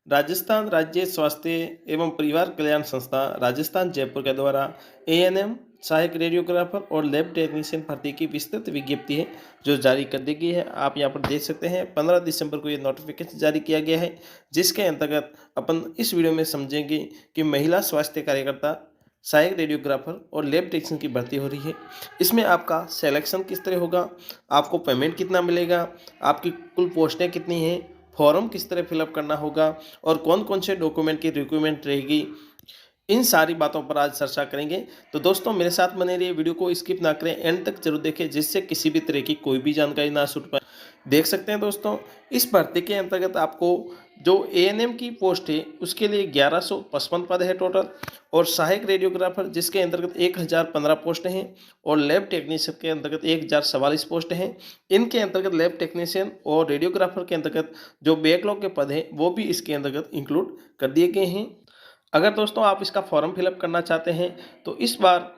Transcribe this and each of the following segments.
राजस्थान राज्य स्वास्थ्य एवं परिवार कल्याण संस्था राजस्थान जयपुर के द्वारा एएनएम सहायक रेडियोग्राफर और लैब टेक्नीशियन भर्ती की विस्तृत विज्ञप्ति है जो जारी कर दी गई है। आप यहां पर देख सकते हैं 15 दिसंबर को ये नोटिफिकेशन जारी किया गया है, जिसके अंतर्गत अपन इस वीडियो में समझेंगे कि महिला स्वास्थ्य कार्यकर्ता सहायक रेडियोग्राफर और लैब टेक्नीशियन की भर्ती हो रही है। इसमें आपका सिलेक्शन किस तरह होगा, आपको पेमेंट कितना मिलेगा, आपकी कुल पोस्टें कितनी हैं, फॉर्म किस तरह फिलअप करना होगा और कौन कौन से डॉक्यूमेंट की रिक्वायरमेंट रहेगी, इन सारी बातों पर आज चर्चा करेंगे। तो दोस्तों मेरे साथ बने रहिए, वीडियो को स्किप ना करें, एंड तक जरूर देखें जिससे किसी भी तरह की कोई भी जानकारी ना छूट पाए। देख सकते हैं दोस्तों, इस भर्ती के अंतर्गत आपको जो एएनएम की पोस्ट है उसके लिए 1155 पद है टोटल, और सहायक रेडियोग्राफर जिसके अंतर्गत 1015 पोस्ट हैं, और लैब टेक्नीशियन के अंतर्गत 1044 पोस्ट हैं। इनके अंतर्गत लैब टेक्नीशियन और रेडियोग्राफर के अंतर्गत जो बैकलॉग के पद हैं वो भी इसके अंतर्गत इंक्लूड कर दिए गए हैं। अगर दोस्तों आप इसका फॉर्म फिलअप करना चाहते हैं तो इस बार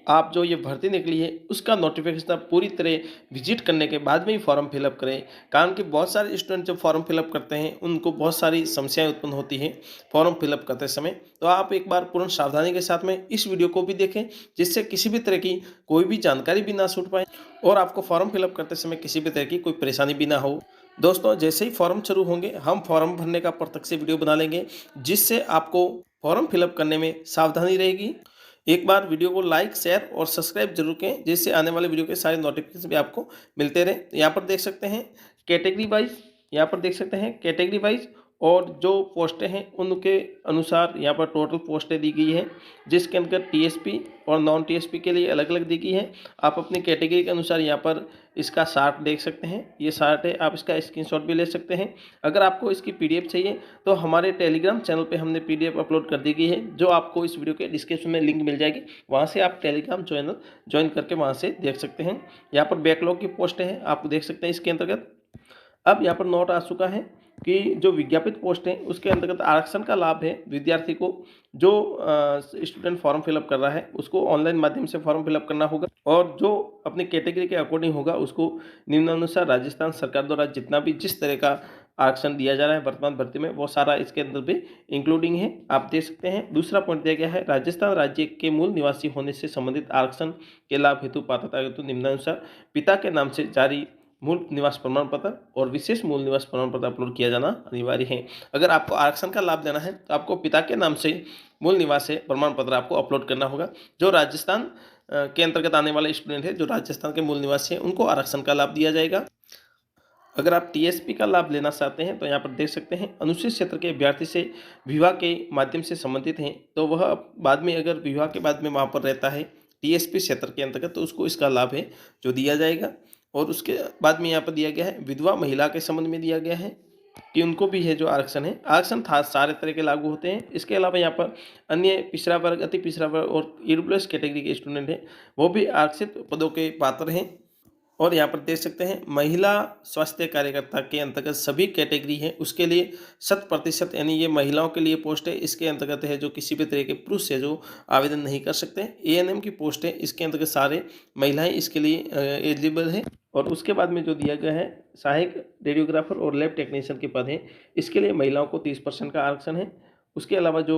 आप जो ये भर्ती निकली है उसका नोटिफिकेशन पूरी तरह विजिट करने के बाद में ही फॉर्म फिलअप करें, कारण कि बहुत सारे स्टूडेंट जब फॉर्म फिलअप करते हैं उनको बहुत सारी समस्याएं उत्पन्न होती हैं फॉर्म फिलअप करते समय। तो आप एक बार पूर्ण सावधानी के साथ में इस वीडियो को भी देखें जिससे किसी भी तरह की कोई भी जानकारी भी ना छूट पाए और आपको फॉर्म फिलअप करते समय किसी भी तरह की कोई परेशानी भी ना हो। दोस्तों जैसे ही फॉर्म शुरू होंगे हम फॉर्म भरने का प्रत्यक्ष वीडियो बना लेंगे जिससे आपको फॉर्म फिलअप करने में सावधानी रहेगी। एक बार वीडियो को लाइक शेयर और सब्सक्राइब जरूर करें जिससे आने वाले वीडियो के सारे नोटिफिकेशन भी आपको मिलते रहे। यहाँ पर देख सकते हैं कैटेगरी वाइज, यहाँ पर देख सकते हैं कैटेगरी वाइज और जो पोस्टें हैं उनके अनुसार यहाँ पर टोटल पोस्टें दी गई है, जिसके अंदर टीएसपी और नॉन टीएसपी के लिए अलग अलग दी गई है। आप अपनी कैटेगरी के अनुसार यहाँ पर इसका चार्ट देख सकते हैं, ये चार्ट है, आप इसका स्क्रीनशॉट भी ले सकते हैं। अगर आपको इसकी पीडीएफ चाहिए तो हमारे टेलीग्राम चैनल पे हमने पीडीएफ अपलोड कर दी गई है, जो आपको इस वीडियो के डिस्क्रिप्शन में लिंक मिल जाएगी, वहाँ से आप टेलीग्राम चैनल ज्वाइन करके वहाँ से देख सकते हैं। यहाँ पर बैकलॉग की पोस्टें हैं, आप देख सकते हैं इसके अंतर्गत। अब यहाँ पर नोट आ चुका है कि जो विज्ञापित पोस्ट है उसके अंतर्गत आरक्षण का लाभ है विद्यार्थी को, जो स्टूडेंट फॉर्म फिलअप कर रहा है उसको ऑनलाइन माध्यम से फॉर्म फिलअप करना होगा, और जो अपनी कैटेगरी के अकॉर्डिंग होगा उसको निम्नानुसार राजस्थान सरकार द्वारा जितना भी जिस तरह का आरक्षण दिया जा रहा है वर्तमान भर्ती में वो सारा इसके अंदर भी इंक्लूडिंग है, आप देख सकते हैं। दूसरा पॉइंट दिया गया है राजस्थान राज्य के मूल निवासी होने से संबंधित आरक्षण के लाभ हेतु पात्रता हेतु निम्नानुसार पिता के नाम से जारी मूल निवास प्रमाण पत्र और विशेष मूल निवास प्रमाण पत्र अपलोड किया जाना अनिवार्य है। अगर आपको आरक्षण का लाभ लेना है तो आपको पिता के नाम से मूल निवास प्रमाण पत्र आपको अपलोड करना होगा। जो राजस्थान के अंतर्गत आने वाले स्टूडेंट है जो राजस्थान के मूल निवासी हैं उनको आरक्षण का लाभ दिया जाएगा। अगर आप टीएसपी का लाभ लेना चाहते हैं तो यहाँ पर देख सकते हैं अनुसूचित क्षेत्र के अभ्यर्थी से विवाह के माध्यम से संबंधित हैं तो वह बाद में अगर विवाह के बाद में वहाँ पर रहता है टीएसपी क्षेत्र के अंतर्गत तो उसको इसका लाभ है जो दिया जाएगा। और उसके बाद में यहाँ पर दिया गया है विधवा महिला के संबंध में दिया गया है कि उनको भी है जो आरक्षण है, आरक्षण था सारे तरह के लागू होते हैं। इसके अलावा यहाँ पर अन्य पिछड़ा वर्ग, अति पिछड़ा वर्ग और ईडब्ल्यूएस कैटेगरी के स्टूडेंट हैं वो भी आरक्षित पदों के पात्र हैं। और यहाँ पर देख सकते हैं महिला स्वास्थ्य कार्यकर्ता के अंतर्गत सभी कैटेगरी है उसके लिए 100% यानी ये महिलाओं के लिए पोस्ट है, इसके अंतर्गत है जो किसी भी तरह के पुरुष है जो आवेदन नहीं कर सकते। एएनएम की पोस्ट है इसके अंतर्गत सारे महिलाएं इसके लिए एलिजिबल है। और उसके बाद में जो दिया गया है सहायक रेडियोग्राफर और लैब टेक्नीशियन के पद हैं इसके लिए महिलाओं को 30% का आरक्षण है। उसके अलावा जो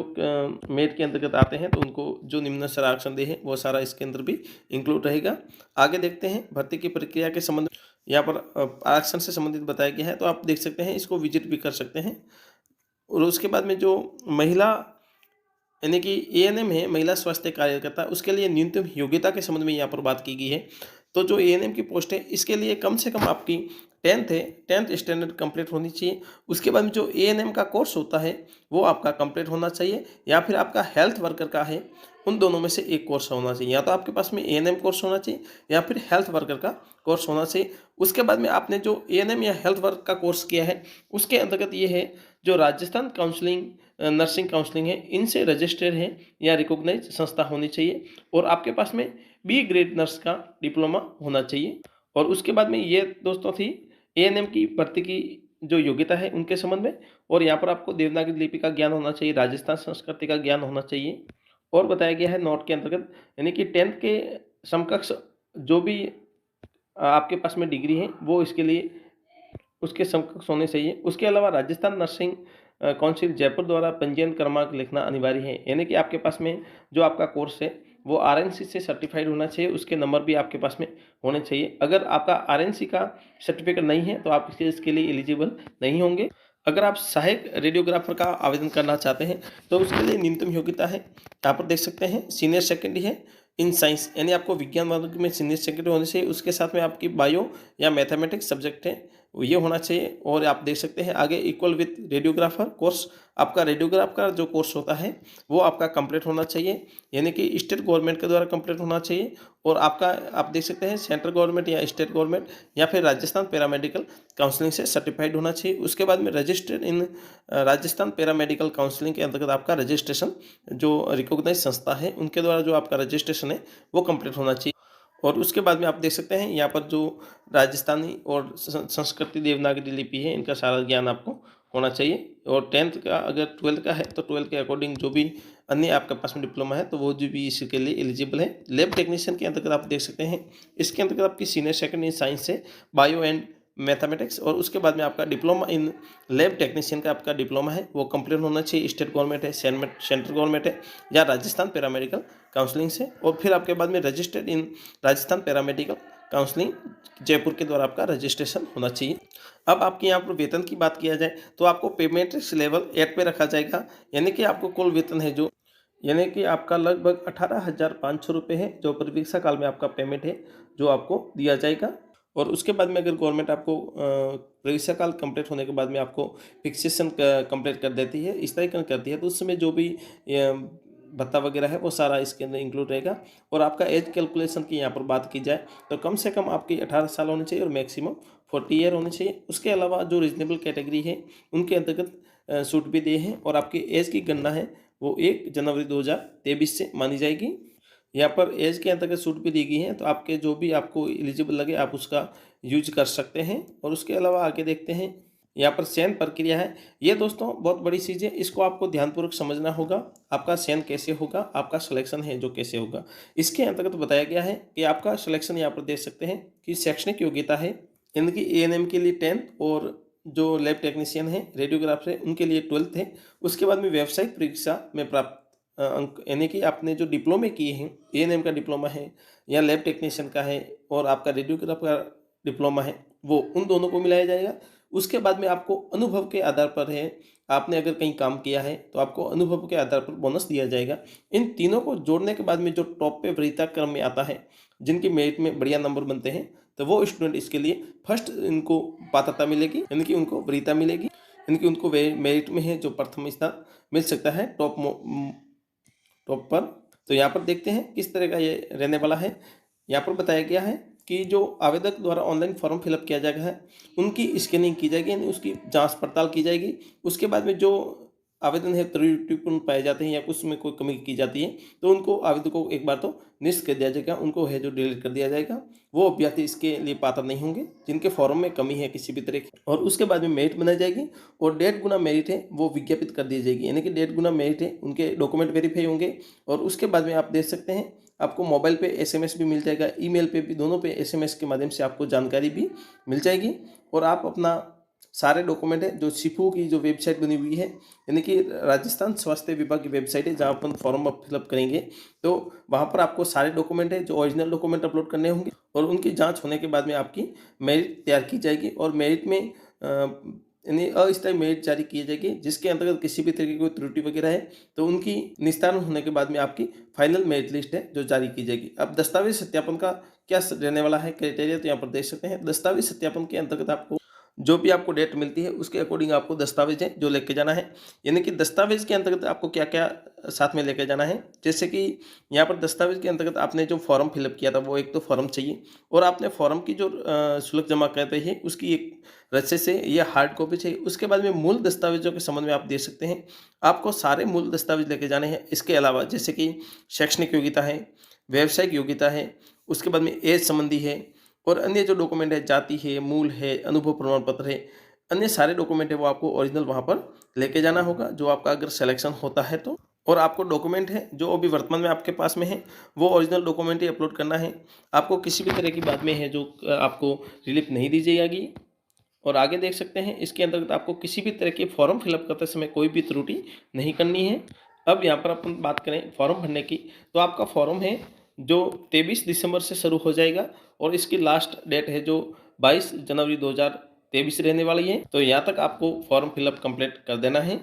मेट के अंतर्गत आते हैं तो उनको जो निम्न आरक्षण दे है वो सारा इसके अंदर भी इंक्लूड रहेगा। आगे देखते हैं भर्ती की प्रक्रिया के संबंध, यहाँ पर आरक्षण से संबंधित बताया गया है तो आप देख सकते हैं, इसको विजिट भी कर सकते हैं। और उसके बाद में जो महिला यानी कि एएनएम है महिला स्वास्थ्य कार्यकर्ता उसके लिए न्यूनतम योग्यता के संबंध में यहाँ पर बात की गई है। तो जो एएनएम की पोस्ट है इसके लिए कम से कम आपकी 10th है, 10th स्टैंडर्ड कंप्लीट होनी चाहिए। उसके बाद में जो एएनएम का कोर्स होता है वो आपका कंप्लीट होना चाहिए, या फिर आपका हेल्थ वर्कर का है, उन दोनों में से एक कोर्स होना चाहिए। या तो आपके पास में एएनएम कोर्स होना चाहिए या फिर हेल्थ वर्कर का कोर्स होना चाहिए। उसके बाद में आपने जो एएनएम या हेल्थ वर्क का कोर्स किया है उसके अंतर्गत ये है जो राजस्थान काउंसलिंग नर्सिंग काउंसलिंग है इनसे रजिस्टर्ड है या रिकॉग्नाइज संस्था होनी चाहिए, और आपके पास में बी ग्रेड नर्स का डिप्लोमा होना चाहिए। और उसके बाद में ये दोस्तों थी एएनएम की भर्ती की जो योग्यता है उनके संबंध में। और यहाँ पर आपको देवनागरी लिपि का ज्ञान होना चाहिए, राजस्थान संस्कृति का ज्ञान होना चाहिए। और बताया गया है नोट के अंतर्गत यानी कि 10th के समकक्ष जो भी आपके पास में डिग्री है वो इसके लिए उसके समकक्ष होने चाहिए। उसके अलावा राजस्थान नर्सिंग काउंसिल जयपुर द्वारा पंजीयन क्रमांक लिखना अनिवार्य है। यानी कि आपके पास में जो आपका कोर्स है वो आरएनसी से सर्टिफाइड होना चाहिए, उसके नंबर भी आपके पास में होने चाहिए। अगर आपका आरएनसी का सर्टिफिकेट नहीं है तो आप इसके लिए एलिजिबल नहीं होंगे। अगर आप सहायक रेडियोग्राफर का आवेदन करना चाहते हैं तो उसके लिए न्यूनतम योग्यता है, यहाँ पर देख सकते हैं, सीनियर सेकेंडरी है इन साइंस, यानी आपको विज्ञान वर्ग में सीनियर सेकेंडरी होने चाहिए। उसके साथ में आपकी बायो या मैथमेटिक्स सब्जेक्ट है ये होना चाहिए। और आप देख सकते हैं आगे इक्वल विथ रेडियोग्राफर कोर्स, आपका रेडियोग्राफ का जो कोर्स होता है वो आपका कंप्लीट होना चाहिए, यानी कि स्टेट गवर्नमेंट के द्वारा कंप्लीट होना चाहिए। और आपका आप देख सकते हैं सेंट्रल गवर्नमेंट या स्टेट गवर्नमेंट या फिर राजस्थान पैरामेडिकल काउंसलिंग से सर्टिफाइड होना चाहिए। उसके बाद में registered in Rajasthan paramedical counselling के अंतर्गत आपका रजिस्ट्रेशन जो रिकॉग्नाइज संस्था है उनके द्वारा जो आपका रजिस्ट्रेशन है वो कंप्लीट होना चाहिए। और उसके बाद में आप देख सकते हैं यहाँ पर जो राजस्थानी और संस्कृति देवनागरी लिपि है इनका सारा ज्ञान आपको होना चाहिए। और 10th का अगर 12th का है तो 12th के अकॉर्डिंग जो भी अन्य आपके पास में डिप्लोमा है तो वो जो भी इसके लिए एलिजिबल है। लैब टेक्नीशियन के अंतर्गत आप देख सकते हैं, इसके अंतर्गत आपकी सीनियर सेकेंड इन साइंस है, बायो एंड मैथमेटिक्स। और उसके बाद में आपका डिप्लोमा इन लैब टेक्नीशियन का आपका डिप्लोमा है वो कंप्लीट होना चाहिए। स्टेट गवर्नमेंट है, सेंट्रल गवर्नमेंट है या राजस्थान पैरामेडिकल काउंसलिंग से। और फिर आपके बाद में registered in Rajasthan paramedical counselling Jaipur के द्वारा आपका रजिस्ट्रेशन होना चाहिए। अब आपके यहाँ पर वेतन की बात किया जाए तो आपको पेमेंट लेवल 8 पे रखा जाएगा, यानी कि आपको कुल वेतन है जो, यानी कि आपका लगभग 18,500 रुपये है जो परीक्षा काल में आपका पेमेंट है जो आपको दिया जाएगा। और उसके बाद में अगर गवर्नमेंट आपको परीक्षा काल कंप्लीट होने के बाद में आपको फिक्सेशन कंप्लीट कर देती है, स्थायीकरण करती है, तो उस समय जो भी भत्ता वगैरह है वो सारा इसके अंदर इंक्लूड रहेगा। और आपका एज कैलकुलेशन की यहाँ पर बात की जाए तो कम से कम आपकी 18 साल होनी चाहिए और मैक्सिमम 40 ईयर होनी चाहिए। उसके अलावा जो रीजनेबल कैटेगरी है उनके अंतर्गत छूट भी दिए हैं। और आपकी एज की गणना है वो 1 जनवरी 2023 से मानी जाएगी। यहाँ पर एज के अंतर्गत छूट भी दी गई है, तो आपके जो भी आपको एलिजिबल लगे आप उसका यूज कर सकते हैं। और उसके अलावा आगे देखते हैं यहाँ पर चयन प्रक्रिया है। ये दोस्तों बहुत बड़ी चीज़ है, इसको आपको ध्यानपूर्वक समझना होगा। आपका चयन कैसे होगा, आपका सिलेक्शन है जो कैसे होगा, इसके अंतर्गत बताया गया है कि आपका सिलेक्शन यहाँ पर देख सकते हैं कि शैक्षणिक योग्यता है, यानी कि एएनएम के लिए 10th और जो लैब टेक्नीशियन है रेडियोग्राफर है उनके लिए 12th है। उसके बाद में व्यावसायिक परीक्षा में प्राप्त अंक, यानी कि आपने जो डिप्लोमे किए हैं, एएनएम का डिप्लोमा है या लैब टेक्नीशियन का है और आपका रेडियोग्राफ का डिप्लोमा है, वो उन दोनों को मिलाया जाएगा। उसके बाद में आपको अनुभव के आधार पर है, आपने अगर कहीं काम किया है तो आपको अनुभव के आधार पर बोनस दिया जाएगा। इन तीनों को जोड़ने के बाद में जो टॉप पे वरीयता क्रम में आता है, जिनकी मेरिट में बढ़िया नंबर बनते हैं, तो वो स्टूडेंट इसके लिए फर्स्ट इनको पात्रता मिलेगी, यानी कि उनको वरीयता मिलेगी, यानी कि उनको मेरिट में है जो प्रथम स्थान मिल सकता है टॉप पर। तो यहाँ पर देखते हैं किस तरह का ये रहने वाला है। यहाँ पर बताया गया है कि जो आवेदक द्वारा ऑनलाइन फॉर्म फिलअप किया जाएगा है उनकी स्कैनिंग की जाएगी, यानी उसकी जांच पड़ताल की जाएगी। उसके बाद में जो आवेदन है त्रुटिपूर्ण पाए जाते हैं या कुछ में कोई कमी की जाती है तो उनको आवेदकों को एक बार तो निष्ठ कर दिया जाएगा, उनको है जो डिलीट कर दिया जाएगा। वो अभ्यर्थी इसके लिए पात्र नहीं होंगे जिनके फॉर्म में कमी है किसी भी तरह की। और उसके बाद में मेरिट बनाई जाएगी और 1.5 गुना मेरिट है वो विज्ञापित कर दी जाएगी, यानी कि 1.5 गुना मेरिट है, उनके डॉक्यूमेंट वेरीफाई होंगे। और उसके बाद में आप देख सकते हैं आपको मोबाइल पे एसएमएस भी मिल जाएगा, ईमेल पे भी, दोनों पे एसएमएस के माध्यम से आपको जानकारी भी मिल जाएगी। और आप अपना सारे डॉक्यूमेंट है जो सिफू की जो वेबसाइट बनी हुई है, यानी कि राजस्थान स्वास्थ्य विभाग की वेबसाइट है जहाँ अपन फॉर्म आप फिलअप करेंगे तो वहाँ पर आपको सारे डॉक्यूमेंट है जो ओरिजिनल डॉक्यूमेंट अपलोड करने होंगे। और उनकी जांच होने के बाद में आपकी मेरिट तैयार की जाएगी और मेरिट में यानी अस्थायी मेरिट जारी की जाएगी, जिसके अंतर्गत किसी भी तरह की कोई त्रुटि वगैरह है तो उनकी निस्तारण होने के बाद में आपकी फाइनल मेरिट लिस्ट है जो जारी की जाएगी। अब दस्तावेज सत्यापन का क्या रहने वाला है क्राइटेरिया, तो यहाँ पर देख सकते हैं। दस्तावेज सत्यापन के अंतर्गत आपको जो भी आपको डेट मिलती है उसके अकॉर्डिंग आपको दस्तावेज है जो लेके जाना है, यानी कि दस्तावेज के अंतर्गत आपको क्या क्या साथ में लेके जाना है। जैसे कि यहाँ पर दस्तावेज के अंतर्गत आपने जो फॉर्म फिलअप किया था वो एक तो फॉर्म चाहिए, और आपने फॉर्म की जो शुल्क जमा करते हैं उसकी एक रसीद से या हार्ड कॉपी चाहिए। उसके बाद में मूल दस्तावेजों के संबंध में आप देख सकते हैं आपको सारे मूल दस्तावेज लेके जाने हैं। इसके अलावा जैसे कि शैक्षणिक योग्यता है, व्यावसायिक योग्यता है, उसके बाद में एज संबंधी है, और अन्य जो डॉक्यूमेंट है जाति है, मूल है, अनुभव प्रमाण पत्र है, अन्य सारे डॉक्यूमेंट है वो आपको ओरिजिनल वहाँ पर लेके जाना होगा जो आपका अगर सिलेक्शन होता है तो। और आपको डॉक्यूमेंट है जो अभी वर्तमान में आपके पास में है वो ओरिजिनल डॉक्यूमेंट ही अपलोड करना है। आपको किसी भी तरह की बात में है जो आपको रिलीफ नहीं दी जाएगी। और आगे देख सकते हैं इसके अंतर्गत आपको किसी भी तरह के फॉर्म फिलअप करते समय कोई भी त्रुटि नहीं करनी है। अब यहाँ पर अपन बात करें फॉर्म भरने की, तो आपका फॉर्म है जो 23 दिसंबर से शुरू हो जाएगा और इसकी लास्ट डेट है जो 22 जनवरी 2023 रहने वाली है। तो यहाँ तक आपको फॉर्म फिलअप कंप्लीट कर देना है।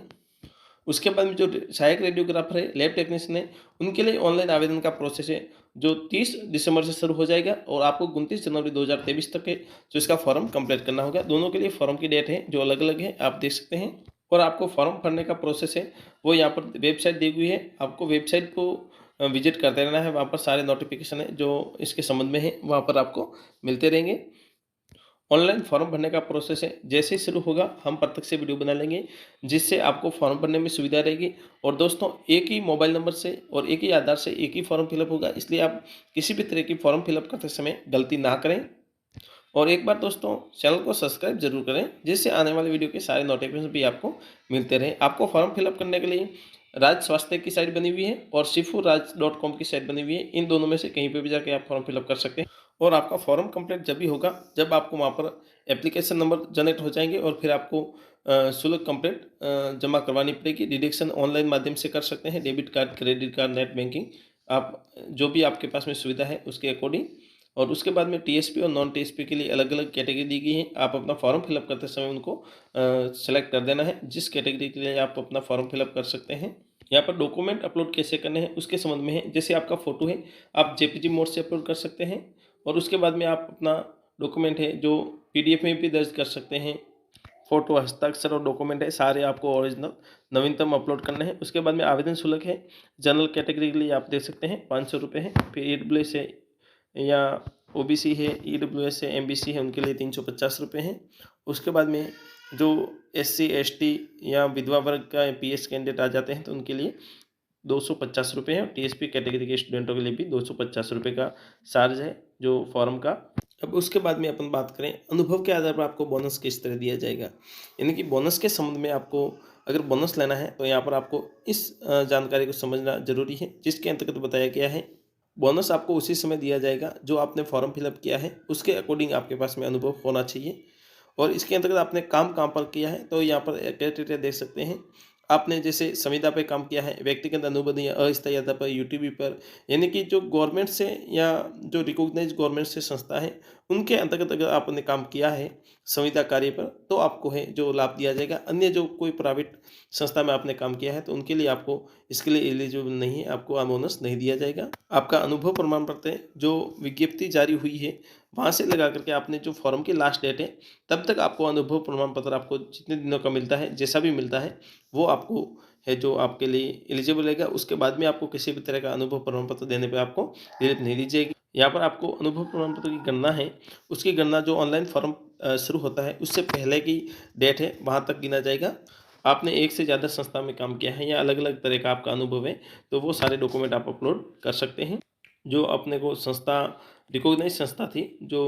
उसके बाद में जो सहायक रेडियोग्राफर है, लैब टेक्नीशियन है, उनके लिए ऑनलाइन आवेदन का प्रोसेस है जो 30 दिसंबर से शुरू हो जाएगा और आपको 29 जनवरी 2023 तक है जो इसका फॉर्म कंप्लीट करना होगा। दोनों के लिए फॉर्म की डेट है जो अलग अलग है, आप देख सकते हैं। और आपको फॉर्म भरने का प्रोसेस है वो यहाँ पर वेबसाइट दी हुई है, आपको वेबसाइट को विजिट करते रहना है। वहाँ पर सारे नोटिफिकेशन है जो इसके संबंध में है वहाँ पर आपको मिलते रहेंगे। ऑनलाइन फॉर्म भरने का प्रोसेस है जैसे ही शुरू होगा हम प्रत्यक्ष से वीडियो बना लेंगे जिससे आपको फॉर्म भरने में सुविधा रहेगी। और दोस्तों एक ही मोबाइल नंबर से और एक ही आधार से एक ही फॉर्म फिलअप होगा, इसलिए आप किसी भी तरह की फॉर्म फिलअप करते समय गलती ना करें। और एक बार दोस्तों चैनल को सब्सक्राइब जरूर करें जिससे आने वाले वीडियो के सारे नोटिफिकेशन भी आपको मिलते रहे। आपको फॉर्म फिलअप करने के लिए राज्य स्वास्थ्य की साइट बनी हुई है और shifu.raj.com की साइट बनी हुई है, इन दोनों में से कहीं पर भी जाके आप फॉर्म फिलअप कर सकते हैं। और आपका फॉर्म कंप्लीट जब भी होगा जब आपको वहाँ पर एप्लीकेशन नंबर जनरेट हो जाएंगे और फिर आपको शुल्क कंप्लीट जमा करवानी पड़ेगी। डिडक्शन ऑनलाइन माध्यम से कर सकते हैं, debit card, credit card, net banking, आप जो भी आपके पास में सुविधा है उसके अकॉर्डिंग। और उसके बाद में टीएसपी और नॉन टीएसपी के लिए अलग अलग कैटेगरी दी गई है, आप अपना फॉर्म फिलअप करते समय उनको सेलेक्ट कर देना है जिस कैटेगरी के लिए आप अपना फॉर्म फिलअप कर सकते हैं। यहाँ पर डॉक्यूमेंट अपलोड कैसे करने हैं उसके संबंध में है। जैसे आपका फोटो है आप जेपीजी मोड से अपलोड कर सकते हैं और उसके बाद में आप अपना डॉक्यूमेंट है जो पीडीएफ में भी दर्ज कर सकते हैं। फोटो, हस्ताक्षर और डॉक्यूमेंट है सारे आपको ओरिजिनल नवीनतम अपलोड करना है। उसके बाद में आवेदन शुल्क है, जनरल कैटेगरी के लिए आप देख सकते हैं 500 रुपये है। फिर ईडब्ल्यूएस है या ओबीसी है, ईडब्ल्यूएस है, एमबीसी है, उनके लिए 350 रुपये हैं। उसके बाद में जो एससी, एसटी या विधवा वर्ग का पीएस कैंडिडेट आ जाते हैं तो उनके लिए 250 रुपये है। और टीएसपी कैटेगरी के स्टूडेंटों के लिए भी 250 रुपये का चार्ज है जो फॉर्म का। अब उसके बाद में अपन बात करें अनुभव के आधार पर आपको बोनस किस तरह दिया जाएगा, यानी कि बोनस के संबंध में आपको अगर बोनस लेना है तो यहाँ पर आपको इस जानकारी को समझना जरूरी है जिसके अंतर्गत बताया गया है। बोनस आपको उसी समय दिया जाएगा जो आपने फॉर्म फिलअप किया है उसके अकॉर्डिंग आपके पास में अनुभव होना चाहिए। और इसके अंतर्गत आपने काम कहाँ पर किया है तो यहाँ पर क्राइटेरिया देख सकते हैं। आपने जैसे संविदा पे काम किया है, व्यक्तिगत अनुबंध या अस्थायी आधार पर यूटीबी पर, यानी कि जो गवर्नमेंट से या जो रिकॉग्नाइज गवर्नमेंट से संस्था है उनके अंतर्गत अगर आपने काम किया है संविदा कार्य पर तो आपको है जो लाभ दिया जाएगा। अन्य जो कोई प्राइवेट संस्था में आपने काम किया है तो उनके लिए आपको इसके लिए एलिजिबल नहीं है, आपको बोनस नहीं दिया जाएगा। आपका अनुभव प्रमाण पत्र जो विज्ञप्ति जारी हुई है वहाँ से लगा करके आपने जो फॉर्म की लास्ट डेट है तब तक आपको अनुभव प्रमाण पत्र आपको जितने दिनों का मिलता है जैसा भी मिलता है वो आपको है जो आपके लिए एलिजिबल रहेगा। उसके बाद में आपको किसी भी तरह का अनुभव प्रमाण पत्र देने पे आपको रिलीफ नहीं दी जाएगी। यहाँ पर आपको अनुभव प्रमाण पत्र की गणना है, उसकी गणना जो ऑनलाइन फॉर्म शुरू होता है उससे पहले की डेट है वहाँ तक गिना जाएगा। आपने एक से ज़्यादा संस्था में काम किया है या अलग अलग तरह का आपका अनुभव है तो वो सारे डॉक्यूमेंट आप अपलोड कर सकते हैं। जो अपने को संस्था रिकॉग्नाइज संस्था थी जो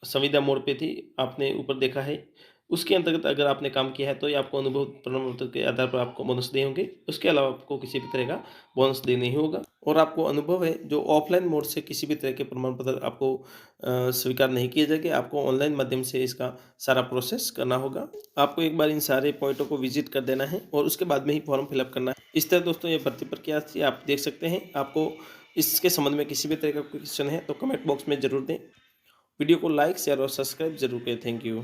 संविदा मोड पे थी आपने ऊपर देखा है, उसके अंतर्गत अगर आपने काम किया है तो ये आपको अनुभव प्रमाण पत्र के आधार पर आपको बोनस दिए होंगे। उसके अलावा आपको किसी भी तरह का बोनस दे नहीं होगा। और आपको अनुभव है जो ऑफलाइन मोड से किसी भी तरह के प्रमाण पत्र आपको स्वीकार नहीं किए जाएंगे, आपको ऑनलाइन माध्यम से इसका सारा प्रोसेस करना होगा। आपको एक बार इन सारे पॉइंटों को विजिट कर देना है और उसके बाद में ही फॉर्म फिलअप करना है। इस तरह दोस्तों ये भर्ती प्रक्रिया थी, आप देख सकते हैं। आपको इसके संबंध में किसी भी तरह का कोई क्वेश्चन है तो कमेंट बॉक्स में जरूर दें। वीडियो को लाइक, शेयर और सब्सक्राइब जरूर करें। Thank you.